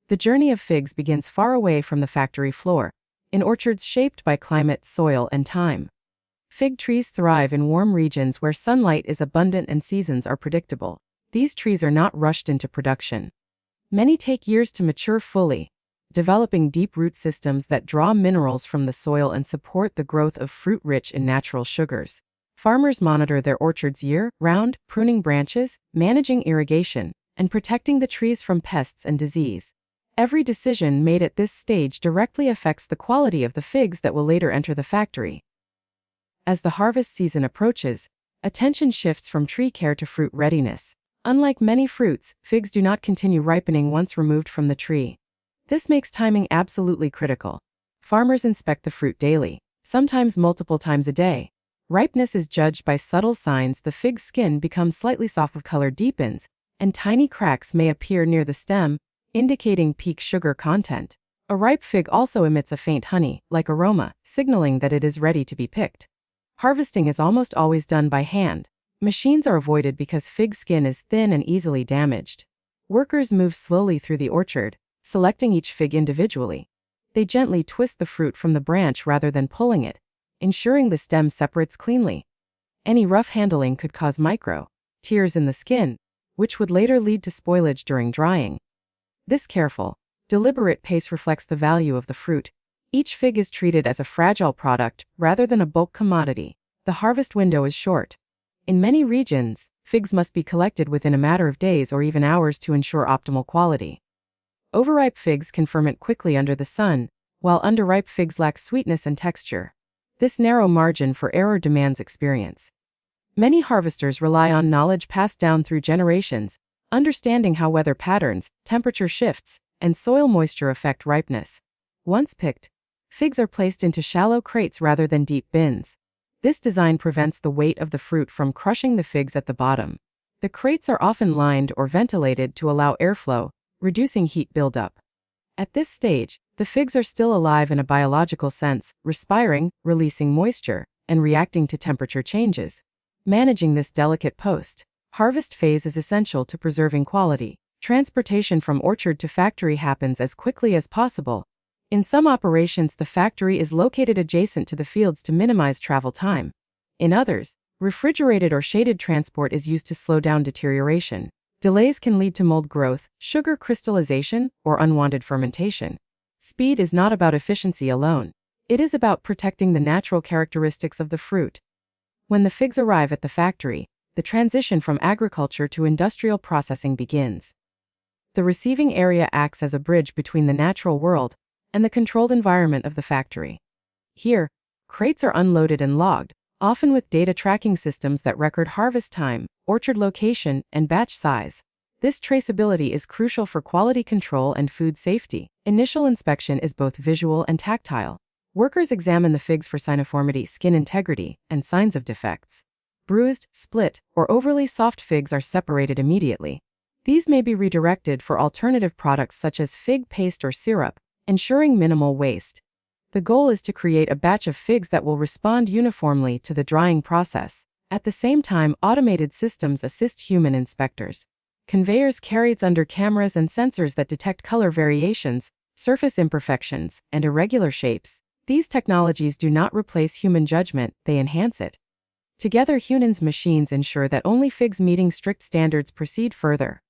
The journey of figs begins far away from the factory floor, in orchards shaped by climate, soil, and time. Fig trees thrive in warm regions where sunlight is abundant and seasons are predictable. These trees are not rushed into production. Many take years to mature fully, developing deep root systems that draw minerals from the soil and support the growth of fruit rich in natural sugars. Farmers monitor their orchards year-round, pruning branches, managing irrigation, and protecting the trees from pests and disease. Every decision made at this stage directly affects the quality of the figs that will later enter the factory. As the harvest season approaches, attention shifts from tree care to fruit readiness. Unlike many fruits, figs do not continue ripening once removed from the tree. This makes timing absolutely critical. Farmers inspect the fruit daily, sometimes multiple times a day. Ripeness is judged by subtle signs. The fig's skin becomes slightly soft, color deepens, and tiny cracks may appear near the stem, indicating peak sugar content. A ripe fig also emits a faint honey-like aroma, signaling that it is ready to be picked. Harvesting is almost always done by hand. Machines are avoided because fig skin is thin and easily damaged. Workers move slowly through the orchard, selecting each fig individually. They gently twist the fruit from the branch rather than pulling it, ensuring the stem separates cleanly. Any rough handling could cause tears in the skin, which would later lead to spoilage during drying. This careful, deliberate pace reflects the value of the fruit. Each fig is treated as a fragile product rather than a bulk commodity. The harvest window is short. In many regions, figs must be collected within a matter of days or even hours to ensure optimal quality. Overripe figs can ferment quickly under the sun, while underripe figs lack sweetness and texture. This narrow margin for error demands experience. Many harvesters rely on knowledge passed down through generations, understanding how weather patterns, temperature shifts, and soil moisture affect ripeness. Once picked, figs are placed into shallow crates rather than deep bins. This design prevents the weight of the fruit from crushing the figs at the bottom. The crates are often lined or ventilated to allow airflow, reducing heat buildup. At this stage, the figs are still alive in a biological sense, respiring, releasing moisture, and reacting to temperature changes. Managing this delicate post-harvest phase is essential to preserving quality. Transportation from orchard to factory happens as quickly as possible. In some operations, the factory is located adjacent to the fields to minimize travel time. In others, refrigerated or shaded transport is used to slow down deterioration. Delays can lead to mold growth, sugar crystallization, or unwanted fermentation. Speed is not about efficiency alone. It is about protecting the natural characteristics of the fruit. When the figs arrive at the factory, the transition from agriculture to industrial processing begins. The receiving area acts as a bridge between the natural world and the controlled environment of the factory. Here, crates are unloaded and logged, often with data tracking systems that record harvest time, orchard location, and batch size. This traceability is crucial for quality control and food safety. Initial inspection is both visual and tactile. Workers examine the figs for signiformity, skin integrity, and signs of defects. Bruised, split, or overly soft figs are separated immediately. These may be redirected for alternative products such as fig paste or syrup, ensuring minimal waste. The goal is to create a batch of figs that will respond uniformly to the drying process. At the same time, automated systems assist human inspectors. Conveyors carried under cameras and sensors that detect color variations, surface imperfections, and irregular shapes. These technologies do not replace human judgment, they enhance it. Together, humans and machines ensure that only figs meeting strict standards proceed further.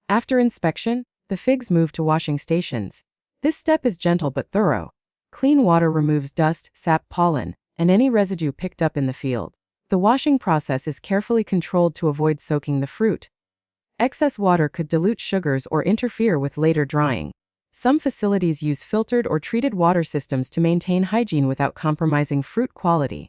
After inspection, the figs move to washing stations. This step is gentle but thorough. Clean water removes dust, sap, pollen, and any residue picked up in the field. The washing process is carefully controlled to avoid soaking the fruit. Excess water could dilute sugars or interfere with later drying. Some facilities use filtered or treated water systems to maintain hygiene without compromising fruit quality.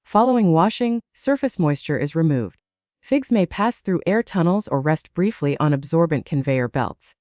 Following washing, surface moisture is removed. Figs may pass through air tunnels or rest briefly on absorbent conveyor belts.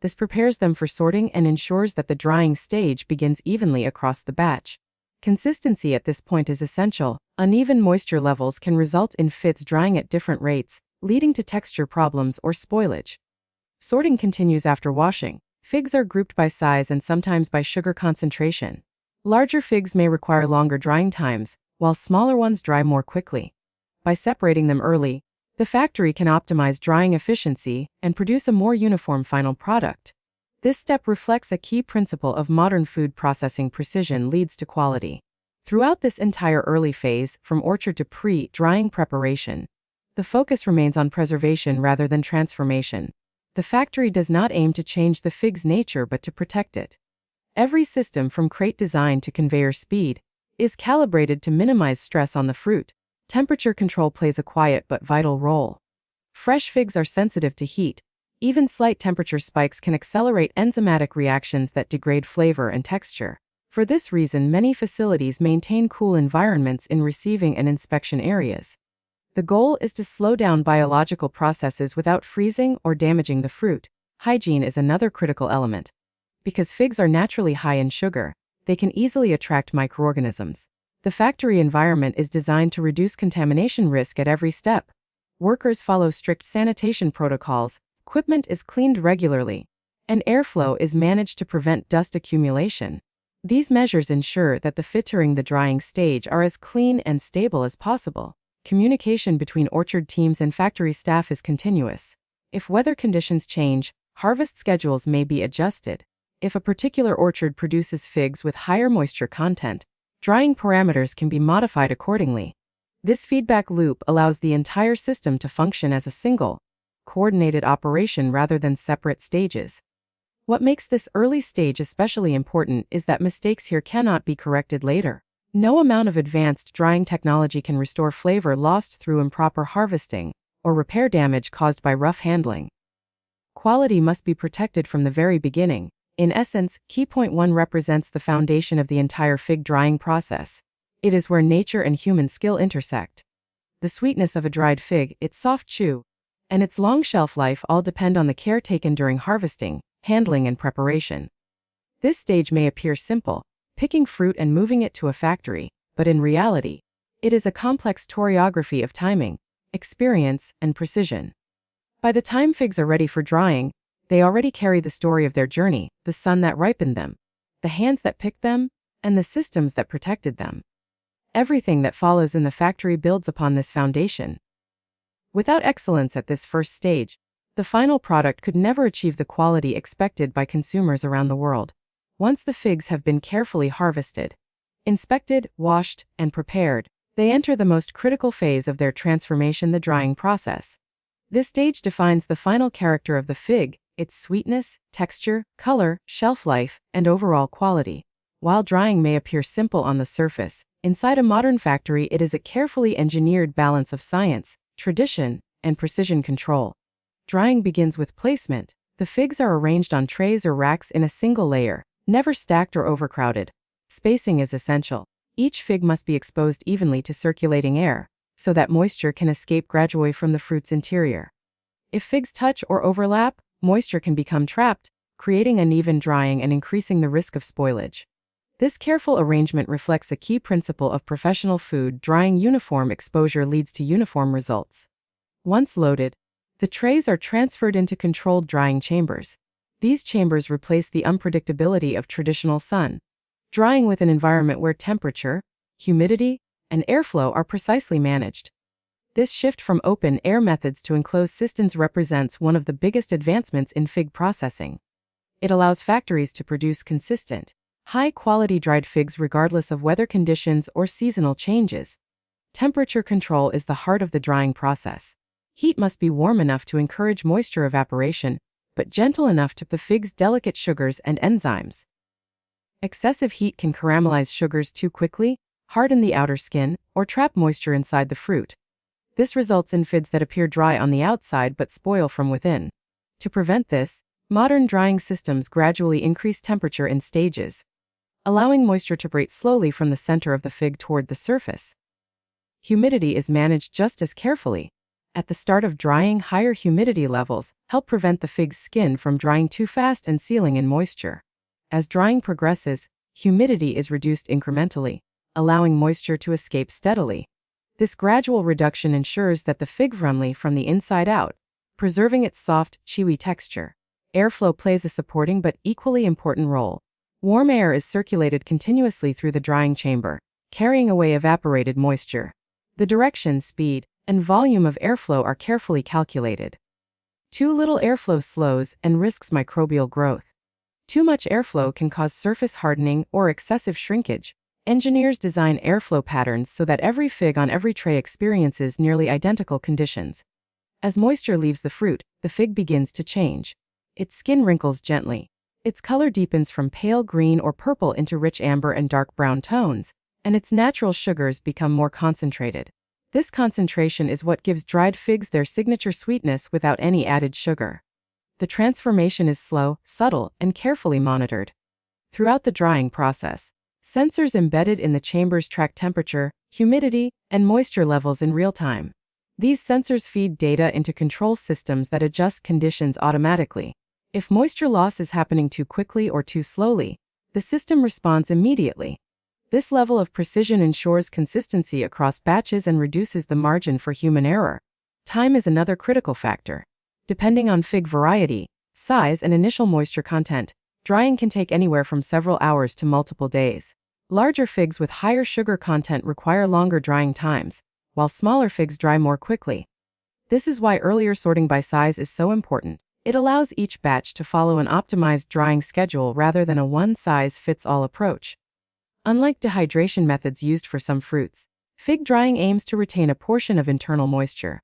This prepares them for sorting and ensures that the drying stage begins evenly across the batch. Consistency at this point is essential. Uneven moisture levels can result in figs drying at different rates, leading to texture problems or spoilage. Sorting continues after washing. Figs are grouped by size and sometimes by sugar concentration. Larger figs may require longer drying times, while smaller ones dry more quickly. By separating them early, the factory can optimize drying efficiency and produce a more uniform final product. This step reflects a key principle of modern food processing: precision leads to quality. Throughout this entire early phase, from orchard to pre-drying preparation, the focus remains on preservation rather than transformation. The factory does not aim to change the fig's nature but to protect it. Every system, from crate design to conveyor speed, is calibrated to minimize stress on the fruit. Temperature control plays a quiet but vital role. Fresh figs are sensitive to heat. Even slight temperature spikes can accelerate enzymatic reactions that degrade flavor and texture. For this reason, many facilities maintain cool environments in receiving and inspection areas. The goal is to slow down biological processes without freezing or damaging the fruit. Hygiene is another critical element. Because figs are naturally high in sugar, they can easily attract microorganisms. The factory environment is designed to reduce contamination risk at every step. Workers follow strict sanitation protocols, equipment is cleaned regularly, and airflow is managed to prevent dust accumulation. These measures ensure that the fit during the drying stage are as clean and stable as possible. Communication between orchard teams and factory staff is continuous. If weather conditions change, harvest schedules may be adjusted. If a particular orchard produces figs with higher moisture content, drying parameters can be modified accordingly. This feedback loop allows the entire system to function as a single, coordinated operation rather than separate stages. What makes this early stage especially important is that mistakes here cannot be corrected later. No amount of advanced drying technology can restore flavor lost through improper harvesting or repair damage caused by rough handling. Quality must be protected from the very beginning. In essence, key point 1 represents the foundation of the entire fig drying process. It is where nature and human skill intersect. The sweetness of a dried fig, its soft chew, and its long shelf life all depend on the care taken during harvesting, handling, and preparation. This stage may appear simple, picking fruit and moving it to a factory, but in reality, it is a complex choreography of timing, experience, and precision. By the time figs are ready for drying, they already carry the story of their journey: the sun that ripened them, the hands that picked them, and the systems that protected them. Everything that follows in the factory builds upon this foundation. Without excellence at this first stage, the final product could never achieve the quality expected by consumers around the world. Once the figs have been carefully harvested, inspected, washed, and prepared, they enter the most critical phase of their transformation: the drying process. This stage defines the final character of the fig: its sweetness, texture, color, shelf life, and overall quality. While drying may appear simple on the surface, inside a modern factory it is a carefully engineered balance of science, tradition, and precision control. Drying begins with placement. The figs are arranged on trays or racks in a single layer, never stacked or overcrowded. Spacing is essential. Each fig must be exposed evenly to circulating air, so that moisture can escape gradually from the fruit's interior. If figs touch or overlap, moisture can become trapped, creating uneven drying and increasing the risk of spoilage. This careful arrangement reflects a key principle of professional food drying: uniform exposure leads to uniform results. Once loaded, the trays are transferred into controlled drying chambers. These chambers replace the unpredictability of traditional sun drying with an environment where temperature, humidity, and airflow are precisely managed. This shift from open-air methods to enclosed systems represents one of the biggest advancements in fig processing. It allows factories to produce consistent, high-quality dried figs regardless of weather conditions or seasonal changes. Temperature control is the heart of the drying process. Heat must be warm enough to encourage moisture evaporation, but gentle enough to the fig's delicate sugars and enzymes. Excessive heat can caramelize sugars too quickly, harden the outer skin, or trap moisture inside the fruit. This results in figs that appear dry on the outside but spoil from within. To prevent this, modern drying systems gradually increase temperature in stages, allowing moisture to break slowly from the center of the fig toward the surface. Humidity is managed just as carefully. At the start of drying, higher humidity levels help prevent the fig's skin from drying too fast and sealing in moisture. As drying progresses, humidity is reduced incrementally, allowing moisture to escape steadily. This gradual reduction ensures that the fig firmly from the inside out, preserving its soft, chewy texture. Airflow plays a supporting but equally important role. Warm air is circulated continuously through the drying chamber, carrying away evaporated moisture. The direction, speed, and volume of airflow are carefully calculated. Too little airflow slows and risks microbial growth. Too much airflow can cause surface hardening or excessive shrinkage. Engineers design airflow patterns so that every fig on every tray experiences nearly identical conditions. As moisture leaves the fruit, the fig begins to change. Its skin wrinkles gently. Its color deepens from pale green or purple into rich amber and dark brown tones, and its natural sugars become more concentrated. This concentration is what gives dried figs their signature sweetness without any added sugar. The transformation is slow, subtle, and carefully monitored. Throughout the drying process, sensors embedded in the chambers track temperature, humidity, and moisture levels in real time. These sensors feed data into control systems that adjust conditions automatically. If moisture loss is happening too quickly or too slowly, the system responds immediately. This level of precision ensures consistency across batches and reduces the margin for human error. Time is another critical factor. Depending on fig variety, size, and initial moisture content, drying can take anywhere from several hours to multiple days. Larger figs with higher sugar content require longer drying times, while smaller figs dry more quickly. This is why earlier sorting by size is so important. It allows each batch to follow an optimized drying schedule rather than a one-size-fits-all approach. Unlike dehydration methods used for some fruits, fig drying aims to retain a portion of internal moisture.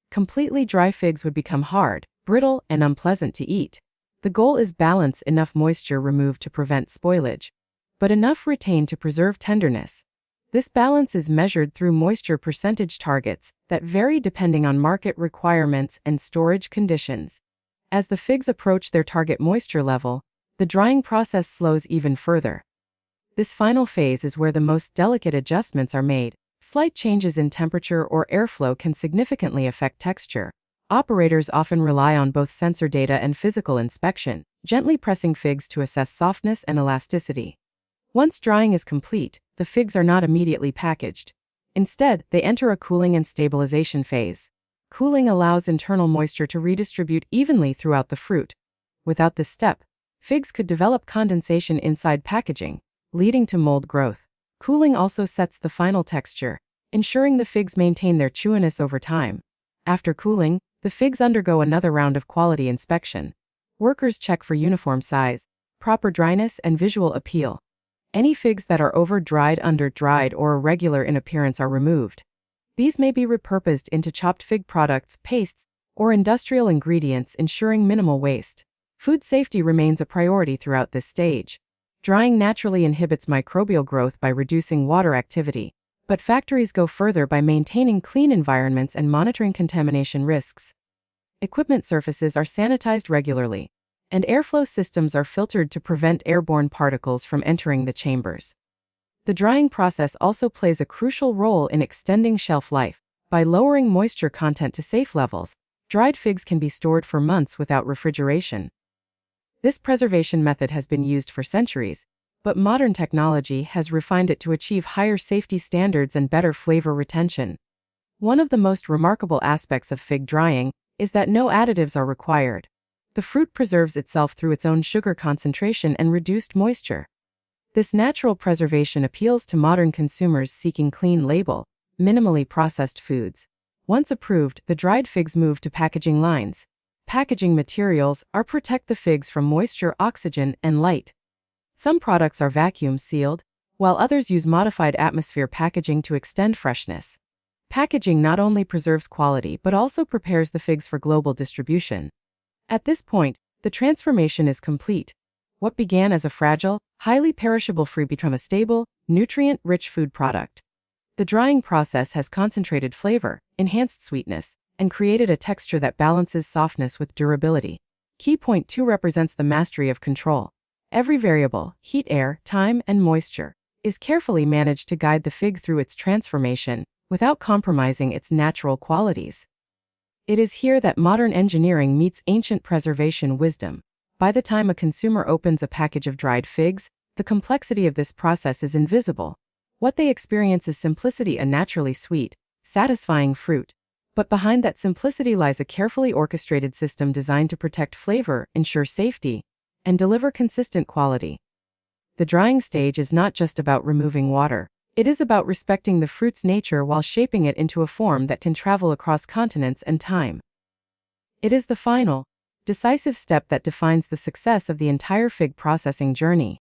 Completely dry figs would become hard, brittle, and unpleasant to eat. The goal is balance: enough moisture removed to prevent spoilage, but enough retained to preserve tenderness. This balance is measured through moisture percentage targets that vary depending on market requirements and storage conditions. As the figs approach their target moisture level, the drying process slows even further. This final phase is where the most delicate adjustments are made. Slight changes in temperature or airflow can significantly affect texture. Operators often rely on both sensor data and physical inspection, gently pressing figs to assess softness and elasticity. Once drying is complete, the figs are not immediately packaged. Instead, they enter a cooling and stabilization phase. Cooling allows internal moisture to redistribute evenly throughout the fruit. Without this step, figs could develop condensation inside packaging, leading to mold growth. Cooling also sets the final texture, ensuring the figs maintain their chewiness over time. After cooling, the figs undergo another round of quality inspection. Workers check for uniform size, proper dryness, and visual appeal. Any figs that are over-dried, under-dried, or irregular in appearance are removed. These may be repurposed into chopped fig products, pastes, or industrial ingredients, ensuring minimal waste. Food safety remains a priority throughout this stage. Drying naturally inhibits microbial growth by reducing water activity, but factories go further by maintaining clean environments and monitoring contamination risks. Equipment surfaces are sanitized regularly, and airflow systems are filtered to prevent airborne particles from entering the chambers. The drying process also plays a crucial role in extending shelf life. By lowering moisture content to safe levels, dried figs can be stored for months without refrigeration. This preservation method has been used for centuries, but modern technology has refined it to achieve higher safety standards and better flavor retention. One of the most remarkable aspects of fig drying is that no additives are required. The fruit preserves itself through its own sugar concentration and reduced moisture. This natural preservation appeals to modern consumers seeking clean label, minimally processed foods. Once approved, the dried figs move to packaging lines. Packaging materials are protect the figs from moisture, oxygen, and light. Some products are vacuum sealed, while others use modified atmosphere packaging to extend freshness. Packaging not only preserves quality but also prepares the figs for global distribution. At this point, the transformation is complete. What began as a fragile, highly perishable fruit became a stable, nutrient-rich food product. The drying process has concentrated flavor, enhanced sweetness, and created a texture that balances softness with durability. Key point 2 represents the mastery of control. Every variable, heat, air, time, and moisture, is carefully managed to guide the fig through its transformation without compromising its natural qualities. It is here that modern engineering meets ancient preservation wisdom. By the time a consumer opens a package of dried figs, the complexity of this process is invisible. What they experience is simplicity, a naturally sweet, satisfying fruit. But behind that simplicity lies a carefully orchestrated system designed to protect flavor, ensure safety, and deliver consistent quality. The drying stage is not just about removing water. It is about respecting the fruit's nature while shaping it into a form that can travel across continents and time. It is the final, decisive step that defines the success of the entire fig processing journey.